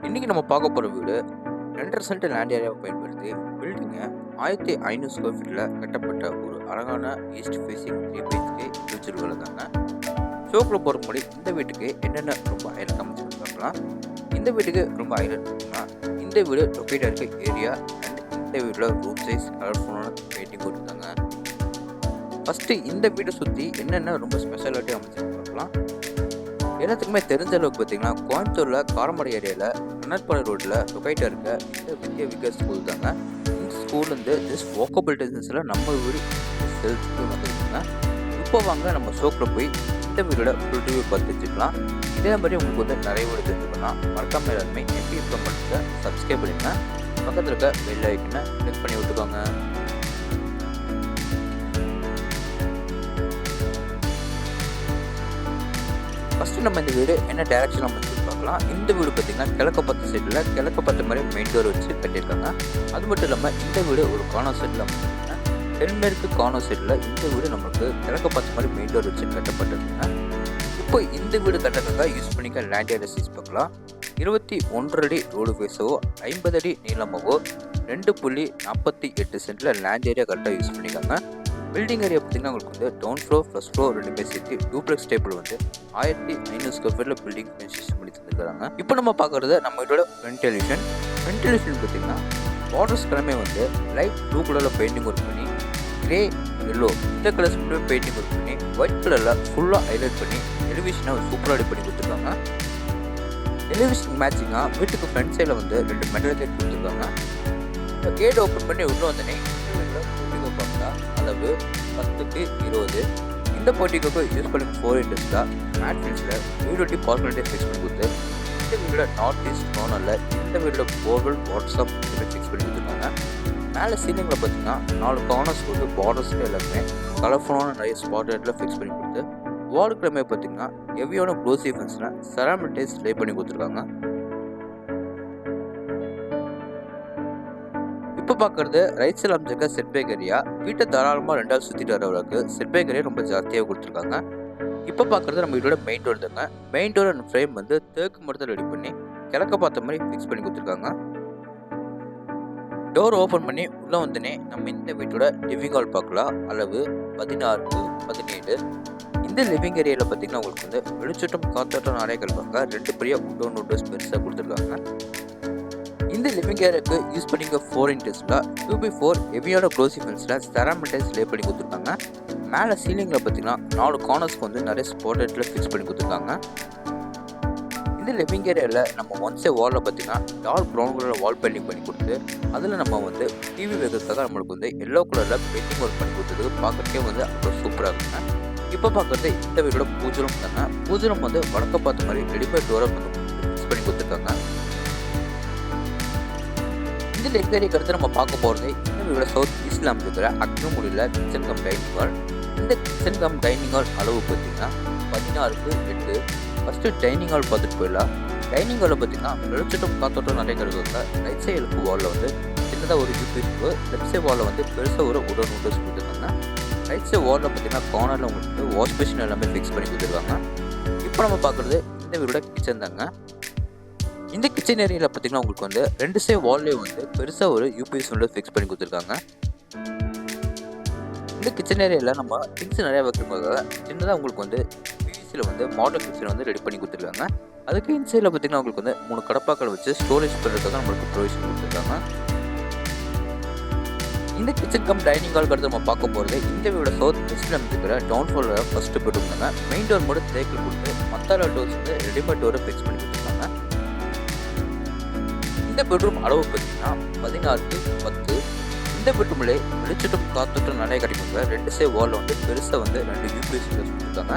இன்னைக்கு நம்ம பார்க்க போற வீடு 2 சென்ட் லேண்ட் ஏரியாவை பயன்படுத்தி பில்டிங்கை 1500 ஸ்கொயர் ஃபீட்ல கட்டப்பட்ட ஒரு அழகான ஈஸ்ட் ஃபேசிங் 3 பிஹெச்கே இண்டிவிஜுவல் தாங்க. ஷோக்கில் போகிற முடி இந்த வீட்டுக்கு என்னென்ன ரொம்ப ஹைலைட் அமைச்சு பார்க்கலாம். இந்த வீட்டுக்கு ரொம்ப ஹைலைட் பார்த்தீங்கன்னா இந்த வீடு லொக்கேட் இருக்க ஏரியா அண்ட் இந்த வீட்டில் ரூம் சைஸ் கலர்ஃபுல்லான பெயிண்டிங் கொடுத்தாங்க. ஃபஸ்ட்டு இந்த வீட்டை சுற்றி என்னென்ன ரொம்ப ஸ்பெஷாலிட்டி அமைச்சு பார்க்கலாம். எல்லாத்துக்குமே தெரிஞ்ச அளவுக்கு பார்த்தீங்கன்னா கோயம்புத்தூரில் காரமடை ஏரியாவில் கண்ணற்பாறை ரோட்டில் லொக்கேட்டாக இருக்க இந்த வித்யா விகாஸ் ஸ்கூல் தாங்க. இந்த ஸ்கூல் வந்து ஜஸ்ட் வாக்கபிள் டிஸ்டன்ஸில் நம்ம வீடு செல்ஃபுக்கு வந்துருக்குங்க. இப்போ வாங்க நம்ம ஷோக்கில் போய் இந்த வீடோட ஃபுல் ரிவ்யூ பார்த்து வச்சுக்கலாம். இதே மாதிரி உங்களுக்கு வந்து நிறைய வீடு தெரிஞ்சுக்கலாம். மறக்காம எல்லாருமே எப்படி பண்ணுறத சப்ஸ்கிரைப் பண்ணிடுங்க. பக்கத்தில் இருக்க பெல் ஐக்கனை கிளிக் பண்ணி விட்டுக்கோங்க. ஃபஸ்ட்டு நம்ம இந்த வீடு என்ன டைரக்ஷன் நம்ம பார்க்கலாம். இந்த வீடு பார்த்திங்கன்னா கிழக்கு பத்து சைடில் கிழக்கு பத்து மாதிரி மெயின் டோர் வச்சு கட்டியிருக்காங்க. அது மட்டும் இல்லாமல் இந்த வீடு ஒரு கார்னர் சைடில் பார்த்தீங்கன்னா தென்மேற்கு கார்னர் சைடில் இந்த வீடு நமக்கு கிழக்கு பத்து மாதிரி மெயின் டோர் வச்சு கட்டப்பட்டிருக்குங்க. இப்போ இந்த வீடு கட்டுறதுக்காக யூஸ் பண்ணிக்க லேண்ட் ஏரியா சைஸ் பார்க்கலாம். 21 அடி ரோடு ஃபேஸோ 50 அடி நீளமாகவோ 2.48 சென்டில் லேண்ட் ஏரியா கரெக்டாக யூஸ் பண்ணிக்காங்க. பில்டிங் ஏரியா பார்த்தீங்கன்னா உங்களுக்கு வந்து டவுன் ஃப்ளோர் ப்ளஸ் ஃப்ளோர் ரெண்டுமே சேர்த்து டூப்ளெக்ஸ் டைப்பில் வந்து 1500 ஸ்கொயர் ஃபீட்டில் பில்டிங் கன்ஸ்ட்ரக்ஷன் பண்ணி தந்துருக்காங்க. இப்போ நம்ம பார்க்குறது நம்ம இதோட வென்டிலேஷன் பார்த்தீங்கன்னா பார்டர்ஸ் கிழமை வந்து லைட் ப்ளூ கலரில் பெயிண்டிங் ஒர்க் பண்ணி கிரே எல்லோ இந்த கலர்ஸ் மட்டுமே பெயிண்டிங் ஒர்க் பண்ணி ஒயிட் கலரில் ஃபுல்லாக ஹைலைட் பண்ணி எலிவேஷனை சூப்பராக ரெடி பண்ணி கொடுத்துருக்காங்க. எலிவேஷன் மேட்சிங்காக வீட்டுக்கு ஃப்ரண்ட் சைடில் வந்து 2 மெட்டல் கேட் கொடுத்துருக்காங்க. இந்த கேட் ஓப்பன் பண்ணி உள்ள வந்தோடனே பார்த்தா அளவு 10:20. இந்த போர்ட்டிகோக்கு யூஸ் பண்ணி 4 இன்ச்சஸ்ல மேட் ஃபில்ஸில் வீடோட்டி பார்க்கலிட்டே ஃபிக்ஸ் பண்ணி கொடுத்து இந்த வீடோட நார்த் ஈஸ்ட் கார்னரில் இந்த வீடோட போர்வெல் வாட்ஸ்அப் ஃபிக்ஸ் பண்ணி கொடுத்துருக்காங்க. மேலே சீலிங்கில் பார்த்தீங்கன்னா 4 கார்னர்ஸ் கொடுத்து பார்டர்ஸ்க்கு எல்லாமே கலர்ஃபுல்லான நிறைய ஸ்பாட் லைட்டில் ஃபிக்ஸ் பண்ணி கொடுத்து வால்கிழமை பார்த்தீங்கன்னா ஹெவியான க்ளோசி ஃபென்ஸில் செராமிக் லே பண்ணி கொடுத்துருக்காங்க. இப்போ பார்க்குறது ரைட் சைடில் அமைச்சிருக்க செட்பேக் ஏரியா. வீட்டை தாராளமாக 2 சுற்றிட்டு வர அளவுக்கு செட்பேக் ஏரியா ரொம்ப ஜாஸ்தியாக கொடுத்துருக்காங்க. இப்போ பார்க்குறது நம்ம வீட்டோட மெயின் டோர் தாங்க. மெயின் டோர் அண்ட் ஃப்ரேம் வந்து தேக்கு மரத்தில் ரெடி பண்ணி கிழக்க பார்த்த மாதிரி ஃபிக்ஸ் பண்ணி கொடுத்துருக்காங்க. டோர் ஓப்பன் பண்ணி உள்ளே வந்தோடனே நம்ம இந்த வீட்டோட லிவிங் ஹால் பார்க்கலாம். அளவு 16:17. இந்த லிவிங் ஏரியாவில் பார்த்தீங்கன்னா உங்களுக்கு வந்து வெளிச்சட்டம் காத்தோட்டம் அறைகள் பார்க்க 2 பெரிய உட்டோன் விண்டோஸ் பெருசாக கொடுத்துருக்காங்க. இந்த லிவிங் ஏரியாவுக்கு யூஸ் பண்ணிக்க 4 இன்ச்சஸ்ல 2x4 ஹெவியான க்ளோசி ஃபென்ஸில் செராமிக் லே பண்ணி கொடுத்துருக்காங்க. மேலே சீலிங்கில் பார்த்தீங்கன்னா 4 கார்னர்ஸ்க்கு வந்து நிறைய ஸ்பாட் லைட்டில் ஃபிக்ஸ் பண்ணி கொடுத்துருக்காங்க. இந்த லிவிங் ஏரியாவில் நம்ம ஒன் சைட் வாலில் பார்த்தீங்கன்னா டார்க் ப்ரௌன் கலரில் வால் பெயிண்டிங் பண்ணி கொடுத்து அதில் நம்ம வந்து டிவி வைக்கிறதுக்காக நம்மளுக்கு வந்து எல்லோ கலரில் பெயிண்டிங் ஒர்க் பண்ணி கொடுத்தது பார்க்குறதுக்கே வந்து அவ்வளோ சூப்பராக இருக்குங்க. இப்போ பார்க்குறது இந்த வீடோட பூஜரம் தாங்க. பூஜரம் வந்து வடக்க பார்த்த மாதிரி ரெடிமேட் டோரை வந்து ஃபிக்ஸ் பண்ணி கொடுத்துருக்காங்க. இந்த லெக் ஏரியாக்கு அடுத்து நம்ம பார்க்க போகிறது இந்த வீடோட சவுத் ஈஸ்டில் அமைச்சிருக்கிற அக்னமுடியில் கிச்சன் கம் டைனிங் ஹால். இந்த கிச்சன் கம் டைனிங் ஹால் அளவு பார்த்தீங்கன்னா 16:8. ஃபஸ்ட்டு டைனிங் ஹால் பார்த்துட்டு போயிடலாம். டைனிங் ஹாலில் பார்த்தீங்கன்னா வெளிச்சட்டம் காத்தோட்டம் நிறைய கிடக்குங்க. ரைட் சைடு வாலில் வந்து சின்னதாக ஒரு யூபிஎஸ், லெஃப்ட் சைட் வாலில் வந்து பெருசாக ஒரு உடன் நோட்டஸ் கொடுத்துருக்காங்க. ரைட் சைட் வாலில் பார்த்தீங்கன்னா கார்னரில் உங்களுக்கு வாஷ் மிஷின் எல்லாமே ஃபிக்ஸ் பண்ணி கொடுத்துருக்காங்க. இப்போ நம்ம பார்க்குறது இந்த வீடோட கிச்சன் தாங்க. இந்த கிச்சன் ஏரியாவில் பார்த்தீங்கன்னா உங்களுக்கு வந்து 2 சைடு வால்லே வந்து பெருசாக ஒரு யூபிஎஸ் விண்டோ ஃபிக்ஸ் பண்ணி கொடுத்துருக்காங்க. இந்த கிச்சன் ஏரியாவில் நம்ம திங்ஸ் நிறையா வைக்கிறதுக்காக சின்னதாக உங்களுக்கு வந்து பிவிசியில் வந்து மாடல் கிச்சன் வந்து ரெடி பண்ணி கொடுத்துருக்காங்க. அதுக்கு இன்சைடில் பார்த்தீங்கன்னா உங்களுக்கு வந்து 3 கடப்பாக்கள் வச்சு ஸ்டோரேஜ் பண்ணுறதுக்காக நம்மளுக்கு ப்ரொவிஷன் கொடுத்துருக்காங்க. இந்த கிச்சன் கம் டைனிங் ஹால் அடுத்து நம்ம பார்க்க போகிறது இந்த வீடோட சவுத் வெஸ்டில் அமைச்சிருக்கிற டவுன் ஃப்ளோரில் ஃபஸ்ட்டு பெட்ரூம் தாங்க. மெயின் டோர் மட்டும் தேக்கில் கொடுத்து மற்ற டோர்ஸ் வந்து ரெடிமேட் டோரை ஃபிக்ஸ் பண்ணி கொடுத்துருக்காங்க. இந்த பெட்ரூம் அளவு பார்த்தீங்கன்னா 16:10. இந்த பெட்ரூம்ல வெளிச்சட்டம் காத்தோட்டம் நிறைய கிடைக்குங்க. 2 சைடு வாலில் வந்து பெருசாக வந்து 2 யூபிஎஸ் கொடுத்துருக்காங்க.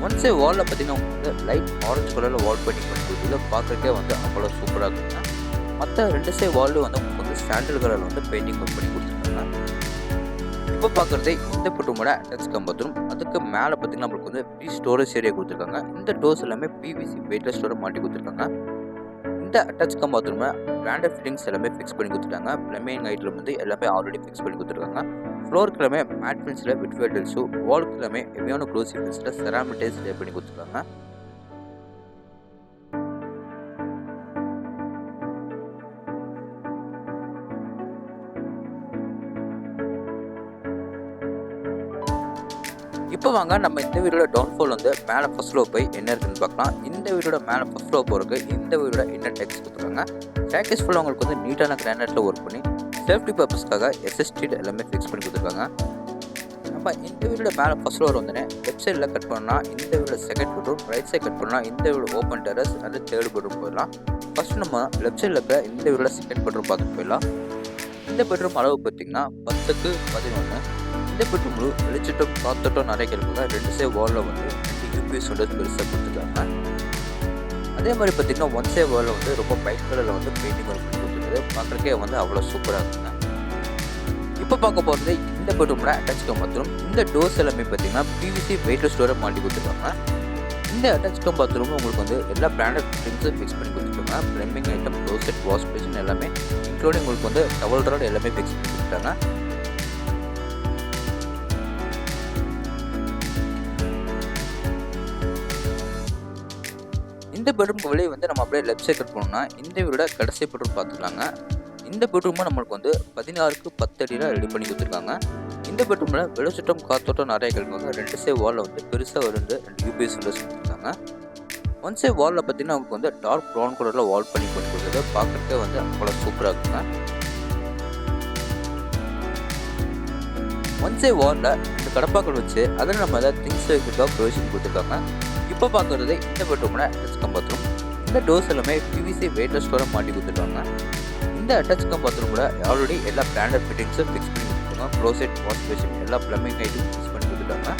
ஒன் சைடு வாலில் பார்த்தீங்கன்னா வந்து லைட் ஆரஞ்சு கலரில் வால் பெயிண்டிங் பண்ணி கொடுத்து பார்க்குறதுக்கே வந்து அவ்வளோ சூப்பராக இருக்குங்க. மற்ற 2 சைடு வாலும் வந்து உங்களுக்கு வந்து சாண்டல் கலரில் வந்து பெயிண்டிங் ஒர்க் பண்ணி கொடுத்துருக்காங்க. இப்போ பார்க்குறது இந்த பெட்ரூமோட அட்டாச் கம் பாத்ரூம். அதுக்கு மேலே பார்த்தீங்கன்னா நம்மளுக்கு வந்து ஃப்ரீ ஸ்டோரேஜ் ஏரியா கொடுத்துருக்காங்க. இந்த டோர்ஸ் எல்லாமே பிவிசி வெயிட்லெஸ் டோரை மாட்டி கொடுத்துருக்காங்க. இந்த அட்டாச் கம் பாத்ரூமை பிராண்டட் ஃபிட்டிங்ஸ் எல்லாமே ஃபிக்ஸ் பண்ணி கொடுத்துட்டாங்க. ப்ளம்பிங் ஐட்டம் வந்து எல்லாமே ஆல்ரெடி ஃபிக்ஸ் பண்ணி கொடுத்துருக்காங்க. ஃப்ளோருக்கு எல்லாமே மேட் ஃபில்ஸில் விட்வேட் டைல்ஸும் வாலுக்கு எல்லாமே ஹெவியான க்ளோசி ஃபில்ஸில் செராமிக் லே பண்ணி கொடுத்துருக்காங்க. இப்போ வாங்க நம்ம இந்த வீடோட டவுன்ஃபால் வந்து மேலே ஃபர்ஸ்ட் ஃப்ளோர் போய் என்ன இருக்குன்னு பார்க்கலாம். இந்த வீடோட மேலே ஃபர்ஸ்ட் ஃப்ளோர் போகிறதுக்கு இந்த வீடோட இன்னர் டெக்ஸ் கொடுத்துருக்காங்க. ஸ்டேர்கேஸ் ஃபுல்லாக உங்களுக்கு வந்து நீட்டான கிரானைட்டில் ஒர்க் பண்ணி சேஃப்டி பர்பஸ்க்காக எஸ்எஸ்டி எல்லாமே ஃபிக்ஸ் பண்ணி கொடுத்துருக்காங்க. நம்ம இந்த வீடோட மேலே ஃபர்ஸ்ட் ஃப்ளோர் வந்து லெஃப்ட் சைடில் கட் பண்ணால் இந்த வீடோட second bedroom, right side cut பண்ணால் இந்த வீடோட open terrace and third bedroom போயிடலாம். ஃபர்ஸ்ட் நம்ம லெஃப்ட் சைடில் இருக்க இந்த வீடோட செகண்ட் பெட்ரூம் பார்த்துட்டு போயிடலாம். இந்த பெட்ரூம் அளவு பார்த்தீங்கன்னா 10க்கு 11. இந்த பெட்ரூம் வெளிச்சட்டம் காத்தோட்டம் நிறைய கேட்பாங்க. 2 சைடு வாலில் வந்து 2 யூபிஎஸ் விண்டோஸ் பெருசாக கொடுத்துருக்காங்க. அதே மாதிரி பார்த்தீங்கன்னா 1 சைடு வாலில் வந்து ரொம்ப பைட் கலரில் வந்து பெயிண்டிங் ஒர்க் பண்ணி கொடுத்துருக்குது. பார்க்குறக்கே வந்து அவ்வளோ சூப்பராக இருக்குங்க. இப்போ பார்க்க போகிறது இந்த பெட்ரூமில் அட்டாச் கம் பாத்ரூம். இந்த டோர்ஸ் எல்லாமே பார்த்தீங்கன்னா பிவிசி வெயிட்லெஸ் டோரை மாட்டி கொடுத்துருக்காங்க. இந்த அட்டாச் கம் பாத்ரூம் உங்களுக்கு வந்து எல்லா பிராண்டட் ஃபிட்டிங்ஸும் ஃபிக்ஸ் பண்ணி கொடுத்துருக்காங்க. Plumbing item, closet, wash basin எல்லாமே இன்க்ளூடிங் உங்களுக்கு வந்து டவல் ராட் எல்லாமே ஃபிக்ஸ் பண்ணி கொடுத்துருக்காங்க. இந்த பெட்ரூம் வெளியே வந்து நம்ம அப்படியே லெஃப்ட் சைட் கட் பண்ணோம்னா இந்த வீடோட கடைசி பெட்ரூம் பார்த்துக்கலாங்க. இந்த பெட்ரூமை நம்மளுக்கு வந்து 16க்கு 10 அடியில் ரெடி பண்ணி கொடுத்துருக்காங்க. இந்த பெட்ரூமில் வெளிச்சட்டம் காத்தோட்டம் நிறைய கிடைப்பாங்க. 2 சைடு வாலில் வந்து பெருசாக ஒரு 2 யூபிஎஸ் விண்டோஸ் கொடுத்துருக்காங்க. 1 சைடு வாலில் பார்த்தீங்கன்னா உங்களுக்கு வந்து டார்க் ப்ரௌன் கலரில் வால் பண்ணி கொடுத்துருக்குது. பார்க்குறதுக்கே வந்து அவ்வளோ சூப்பராக இருக்குங்க. 1 சைடு வாலில் 2 கடப்பாக்கள் வச்சு அதில் நம்ம ஏதாவது திங்ஸ் வைக்கிறதா ப்ரொவிஷன் கொடுத்துருக்காங்க. இப்போ பார்க்குறது இந்த பெட்ரூமில் அட்டாச் கம் பாத்ரூம். இந்த டோர்ஸ் எல்லாமே பிவிசி வெயிட்லெஸ் டோரை மாட்டி கொடுத்துருக்காங்க. இந்த அட்டாச் கம் பாத்ரூமில் ஆல்ரெடி எல்லா பிராண்டட் ஃபிட்டிங்ஸும் ஃபிக்ஸ் பண்ணி கொடுத்துருக்காங்க. க்ளோசெட், வாஷ் பேஷன் எல்லா ப்ளம்பிங் ஐட்டும் ஃபிக்ஸ் பண்ணி கொடுத்துருக்காங்க.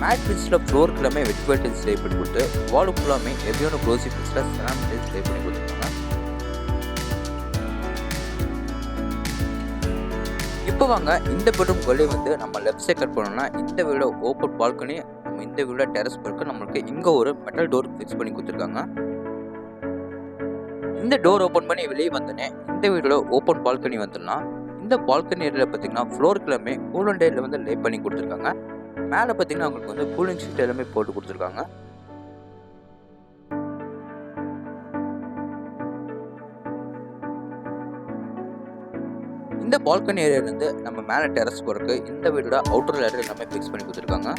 மேட் பிரிட்ஜில் ஃப்ளோருக்கு எல்லாமே வெட் டைல்ஸ் ஸ்டே பண்ணி கொடுத்து வாலு ஃபுல்லாமே ஹெவியான க்ளோசி பிரிட்ஜில் செராமிக் டைல்ஸ் ஸ்டே பண்ணி கொடுத்துருக்காங்க. இப்போ வாங்க இந்த பெட்ரூம் வெளியே வந்து நம்ம லெஃப்ட் சைட் கட் பண்ணோம்னா இந்த வீடோட ஓப்பன் பால்கனி, நம்ம இந்த வீடோட டெரஸ் பார்க்க நம்மளுக்கு இங்கே ஒரு மெட்டல் டோர் ஃபிக்ஸ் பண்ணி கொடுத்துருக்காங்க. இந்த டோர் ஓப்பன் பண்ணி வெளியே வந்தோடனே இந்த வீடோட ஓப்பன் பால்கனி வந்துடலாம். இந்த பால்கனி ஏரியாவில் பார்த்தீங்கன்னா ஃப்ளோருக்கு எல்லாமே கூலன் டைல வந்து லே பண்ணி கொடுத்துருக்காங்க. மேலே பார்த்தீங்கன்னா உங்களுக்கு வந்து கூலிங் ஷீட் எல்லாமே போட்டு கொடுத்துருக்காங்க. இந்த பால்கனி ஏரியாவிலேருந்து நம்ம மேலே டெரஸ் போகிறதுக்கு இந்த வீடோட அவுட்டர் லேடர் எல்லாமே ஃபிக்ஸ் பண்ணி கொடுத்துருக்காங்க.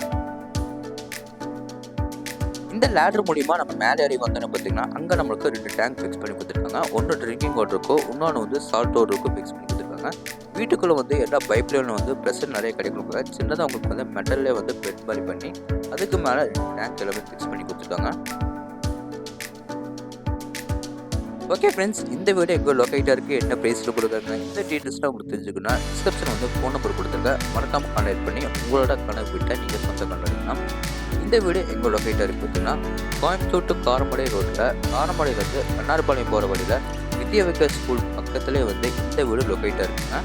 இந்த லேடர் மூலிமா நம்ம மேலே ஏறி வந்தோன்னு பார்த்தீங்கன்னா அங்கே நம்மளுக்கு 2 டேங்க் ஃபிக்ஸ் பண்ணி கொடுத்துருக்காங்க. ஒன்று ட்ரிங்கிங் வாட்டருக்கோ, இன்னொன்று வந்து சால்ட் வாட்டருக்கும் ஃபிக்ஸ் பண்ணி கொடுத்துருக்காங்க. வீட்டுக்குள்ளே வந்து எல்லா பைப்லைனும் வந்து ப்ரெஷர் நிறைய கிடைக்கும். சின்னதாக உங்களுக்கு வந்து மெட்டல்லே வந்து பெட் மாதிரி பண்ணி அதுக்கு மேலே 2 டேங்க் எல்லாமே ஃபிக்ஸ் பண்ணி கொடுத்துருக்காங்க. ஓகே ஃப்ரெண்ட்ஸ், இந்த வீடியோ எங்கே லொக்கேட்டாக இருக்குது, என்ன ப்ரைஸில் கொடுக்குறாங்க, இந்த டீட்டெயில்ஸ்லாம் உங்களுக்கு தெரிஞ்சுக்கணும். டிஸ்கிரிப்ஷன் வந்து ஃபோன் நம்பர் கொடுத்துருங்க. மறக்காமல் கான்டாக்ட் பண்ணி உங்களோட கணக்கு வீட்டை நீங்கள் சொந்த கண்டடிக்கலாம். இந்த வீடு எங்கே லொக்கேட்டாக இருக்குது பார்த்தீங்கன்னா கோயம்புத்தூர் டு காரமடை ரோட்டில், காரமடையிலேருந்து வண்ணாரபாளையம் போகிற வழியில் வித்யாவிகா ஸ்கூல் பக்கத்துலேயே வந்து இந்த வீடு லொக்கேட்டாக இருக்குங்க.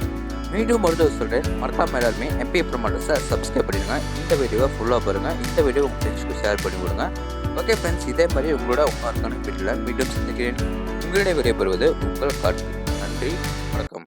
மீண்டும் ஒரு சொல்கிறேன், மறக்காமல் எல்லாருமே MP ப்ரமோட்டர்ஸை சப்ஸ்கிரைப் பண்ணிடுங்க. இந்த வீடியோவை ஃபுல்லாக பாருங்கள். இந்த வீடியோ உங்கள் ஃப்ரெண்ட்ஸ்க்கு ஷேர் பண்ணி விடுங்க. ஓகே ஃப்ரெண்ட்ஸ், இதே மாதிரி உங்களோட உங்களுக்கான வீட்டில் மீண்டும் சந்திக்கிறேன். உங்களிடம் விடைபெறுவது உங்கள் கார்த்திக். நன்றி, வணக்கம்.